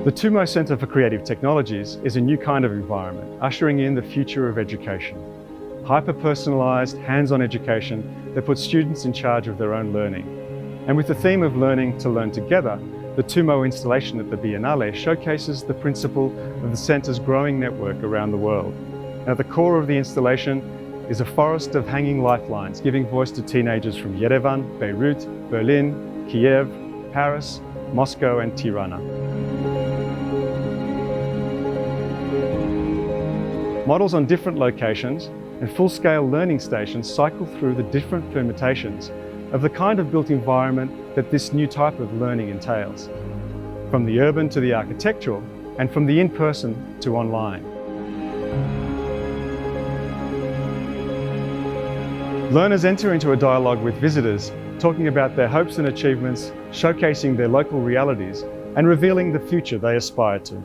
The TUMO Centre for Creative Technologies is a new kind of environment, ushering in the future of education. Hyper-personalised, hands-on education that puts students in charge of their own learning. And with the theme of learning to learn together, the TUMO installation at the Biennale showcases the principle of the centre's growing network around the world. And at the core of the installation is a forest of hanging lifelines, giving voice to teenagers from Yerevan, Beirut, Berlin, Kiev, Paris, Moscow and Tirana. Models on different locations and full-scale learning stations cycle through the different permutations of the kind of built environment that this new type of learning entails, from the urban to the architectural and from the in-person to online. Learners enter into a dialogue with visitors, talking about their hopes and achievements, showcasing their local realities and revealing the future they aspire to.